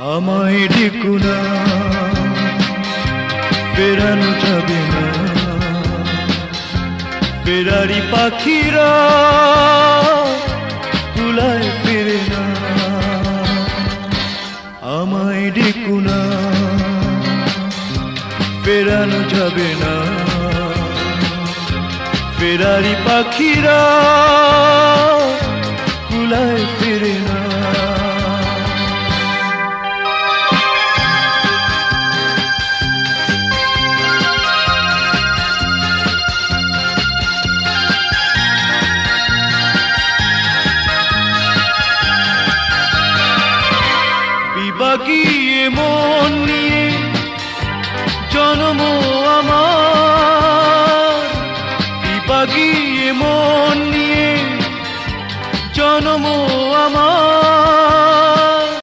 আমায় ডেকো না, ফেরানো যাবে না। ফেরারি পাখিরা কুলায় ফেরে না। আমায় ডেকো না, ফেরানো যাবে না। ফেরারি পাখিরা কুলায় ফেরে না। বিবাগিয়ে মন নিয়ে জন্ম আমার, বিবাগিয়ে মন নিয়ে জন্ম